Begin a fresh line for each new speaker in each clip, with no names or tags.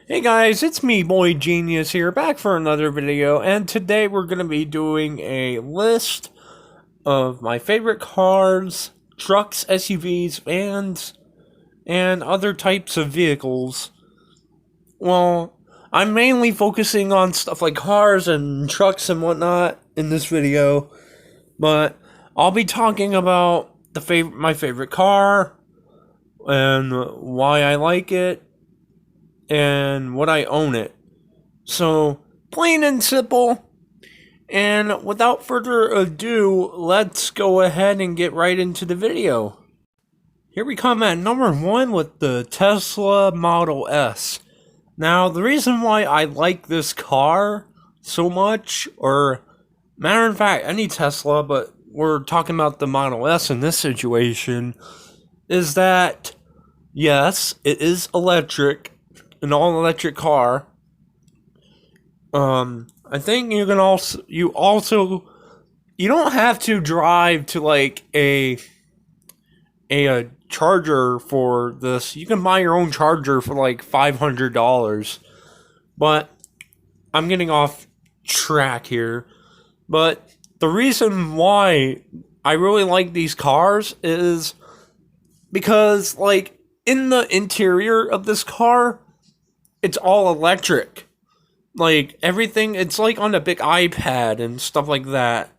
Hey guys, it's me, Boy Genius here, back for another video, and today we're going to be doing a list of my favorite cars, trucks, SUVs, vans, and other types of vehicles. Well, I'm mainly focusing on stuff like cars and trucks and whatnot in this video, but I'll be talking about my favorite car, and why I like it, and what I own it. So, plain and simple. And without further ado, let's go ahead and get right into the video. Here we come at number 1 with the Tesla Model S. Now, the reason why I like this car so much, or matter of fact, any Tesla, but we're talking about the Model S in this situation, is that, yes, it is electric, an all-electric car. I think you don't have to drive to like a charger for this. You can buy your own charger for like $500. But I'm getting off track here. But the reason why I really like these cars is because, like, in the interior of this car, it's all electric. Like, everything, it's like on a big iPad and stuff like that.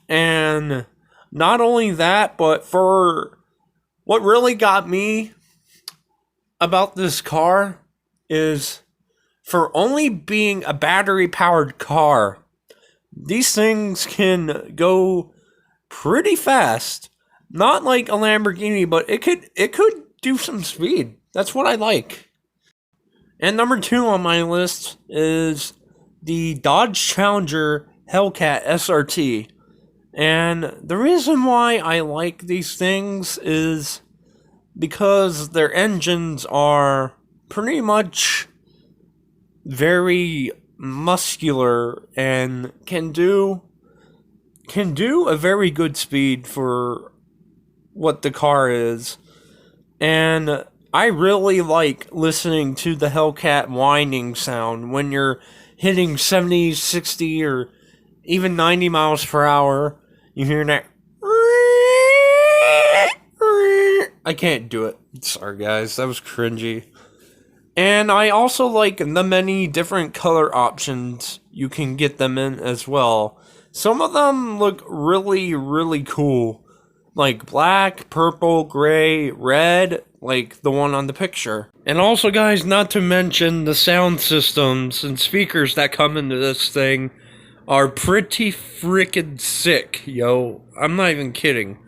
And not only that, but for what really got me about this car is for only being a battery-powered car, these things can go pretty fast. Not like a Lamborghini, but it could do some speed. That's what I like. And number 2 on my list is the Dodge Challenger Hellcat SRT. And the reason why I like these things is because their engines are pretty much very muscular and can do a very good speed for what the car is. And I really like listening to the Hellcat whining sound when you're hitting 70, 60, or even 90 miles per hour. You hear that. I can't do it. Sorry, guys. That was cringy. And I also like the many different color options you can get them in as well. Some of them look really, really cool. Like black, purple, gray, red, like the one on the picture. And also, guys, not to mention the sound systems and speakers that come into this thing are pretty freaking sick, yo. I'm not even kidding.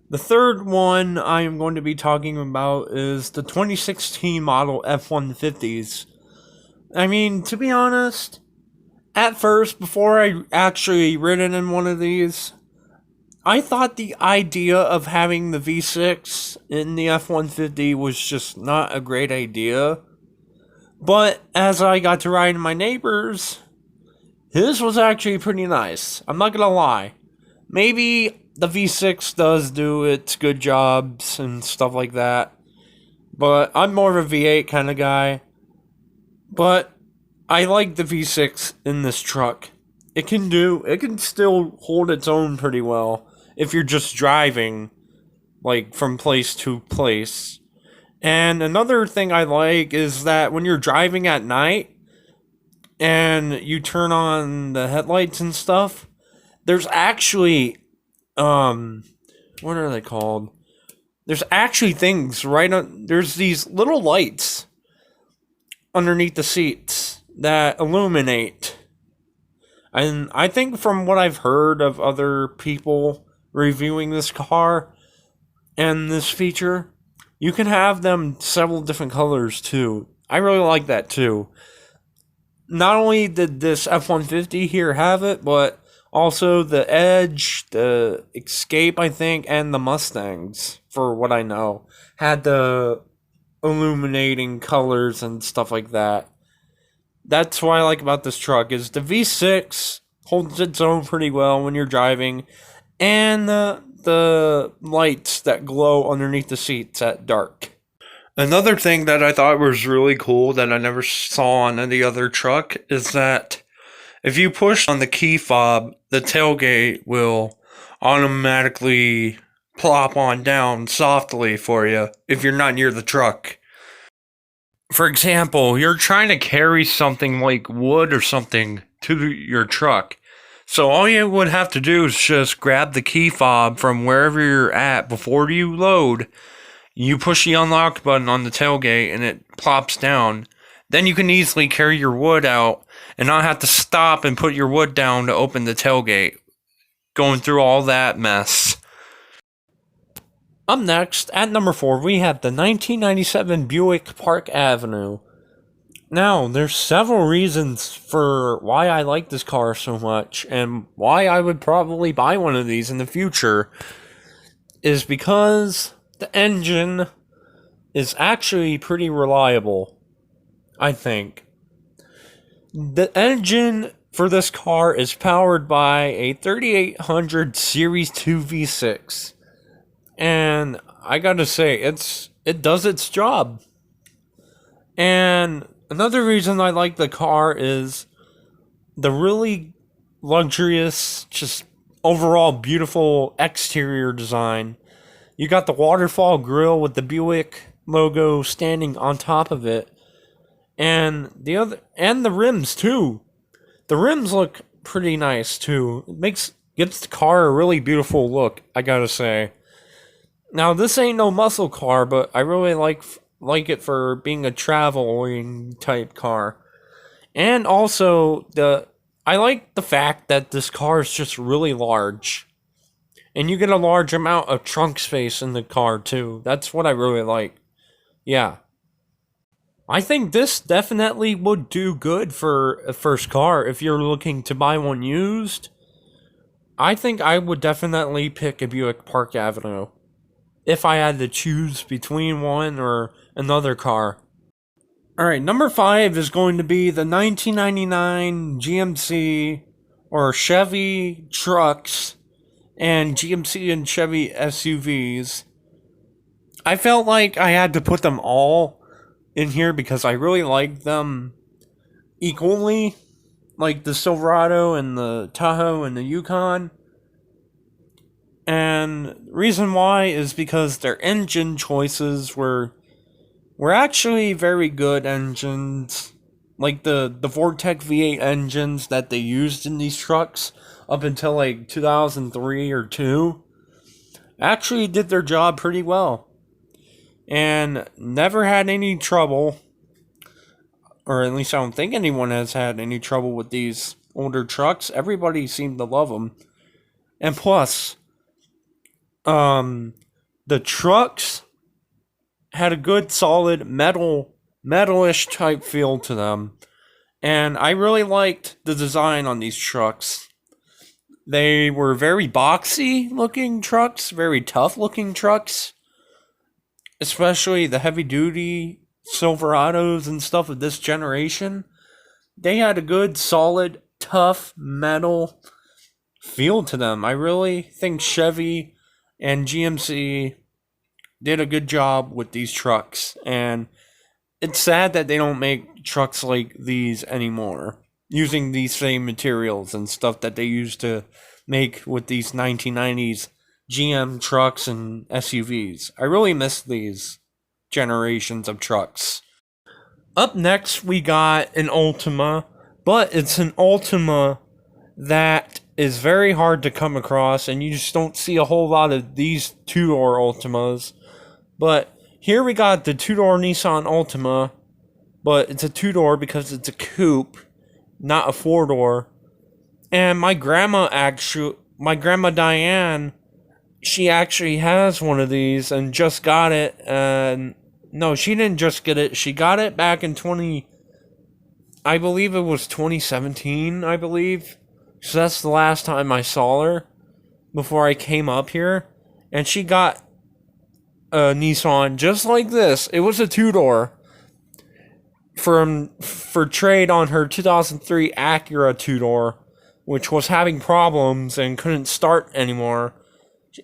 The third one I am going to be talking about is the 2016 model F-150s. I mean, to be honest, at first, before I actually ridden in one of these, I thought the idea of having the V6 in the F-150 was just not a great idea. But as I got to ride in my neighbor's, his was actually pretty nice. I'm not gonna lie. Maybe the V6 does do its good jobs and stuff like that. But I'm more of a V8 kind of guy. But I like the V6 in this truck. It can still hold its own pretty well if you're just driving, like, from place to place. And another thing I like is that when you're driving at night and you turn on the headlights and stuff, there's actually, what are they called? There's actually things there's these little lights underneath the seats that illuminate. And I think from what I've heard of other people reviewing this car and this feature, you can have them several different colors too. I really like that too. Not only did this F-150 here have it, but also the Edge, the Escape, I think, and the Mustangs, for what I know, had the illuminating colors and stuff like that. That's what I like about this truck, is the V6 holds its own pretty well when you're driving, and the lights that glow underneath the seats at dark. Another thing that I thought was really cool that I never saw on any other truck is that if you push on the key fob, the tailgate will automatically plop on down softly for you if you're not near the truck. For example, you're trying to carry something like wood or something to your truck. So all you would have to do is just grab the key fob from wherever you're at before you load. You push the unlock button on the tailgate and it plops down. Then you can easily carry your wood out and not have to stop and put your wood down to open the tailgate. Going through all that mess. Up next, at number 4, we have the 1997 Buick Park Avenue. Now, there's several reasons for why I like this car so much and why I would probably buy one of these in the future. Is because the engine is actually pretty reliable, I think. The engine for this car is powered by a 3800 Series 2 V6. And I gotta say, it does its job. And another reason I like the car is the really luxurious, just overall beautiful exterior design. You got the waterfall grille with the Buick logo standing on top of it. And the rims too. The rims look pretty nice too. Gives the car a really beautiful look, I gotta say. Now this ain't no muscle car, but I really like it for being a traveling type car. And also I like the fact that this car is just really large. And you get a large amount of trunk space in the car too. That's what I really like. Yeah. I think this definitely would do good for a first car if you're looking to buy one used. I think I would definitely pick a Buick Park Avenue if I had to choose between one or another car. Alright, number 5 is going to be the 1999 GMC or Chevy trucks and GMC and Chevy SUVs. I felt like I had to put them all in here because I really like them equally. Like the Silverado and the Tahoe and the Yukon. And the reason why is because their engine choices were actually very good engines. Like the Vortec V8 engines that they used in these trucks up until like 2003 or 2 actually did their job pretty well. And never had any trouble, or at least I don't think anyone has had any trouble with these older trucks. Everybody seemed to love them. And plus, the trucks had a good solid metalish type feel to them. And I really liked the design on these trucks. They were very boxy looking trucks, very tough looking trucks. Especially the heavy duty Silverados and stuff of this generation. They had a good, solid, tough metal feel to them. I really think Chevy and GMC did a good job with these trucks. And it's sad that they don't make trucks like these anymore, using these same materials and stuff that they used to make with these 1990s GM trucks and SUVs. I really miss these generations of trucks. Up next, we got an Altima, but it's an Altima that is very hard to come across, and you just don't see a whole lot of these two-door Altimas. But here we got the two-door Nissan Altima, but it's a two-door because it's a coupe, not a four-door. And my grandma Diane, she actually has one of these and just got it. And no, she didn't just get it. She got it back in I believe it was 2017, I believe. So that's the last time I saw her before I came up here. And she got a Nissan just like this. It was a two-door for trade on her 2003 Acura two-door, which was having problems and couldn't start anymore.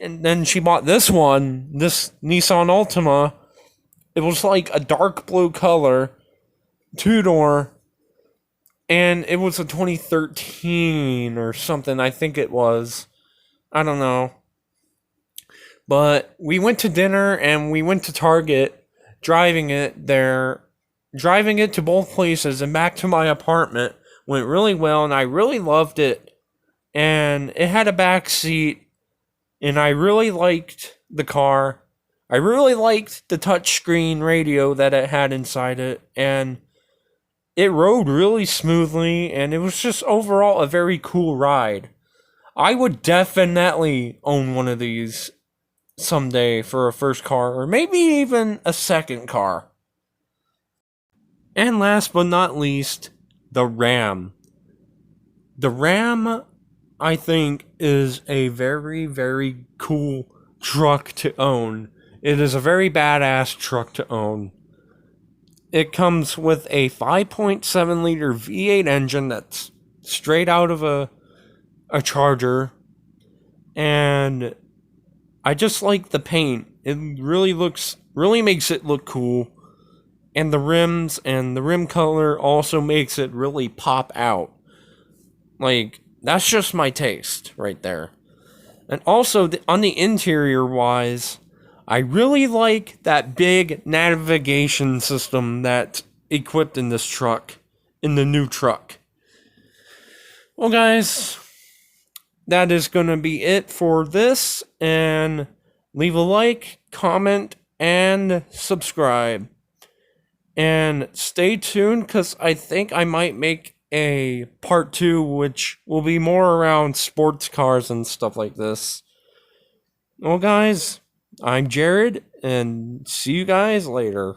And then she bought this Nissan Altima, It was like a dark blue color, two-door, and it was a 2013 or something, I think it was. I don't know. But we went to dinner and we went to Target, driving it there, driving it to both places and back to my apartment went really well, and I really loved it. And it had a back seat, and I really liked the car. I really liked the touchscreen radio that it had inside it, and it rode really smoothly, and it was just overall a very cool ride. I would definitely own one of these someday for a first car, or maybe even a second car. And last but not least, the Ram. The Ram, I think, is a very, very cool truck to own. It is a very badass truck to own. It comes with a 5.7 liter V8 engine that's straight out of a Charger. And I just like the paint. It really makes it look cool. And the rims and the rim color also makes it really pop out. Like, that's just my taste right there. And also, on the interior wise, I really like that big navigation system that's equipped in this truck, in the new truck. Well, guys, that is going to be it for this. And leave a like, comment, and subscribe. And stay tuned, because I think I might make a part 2, which will be more around sports cars and stuff like this. Well, guys, I'm Jared, and see you guys later.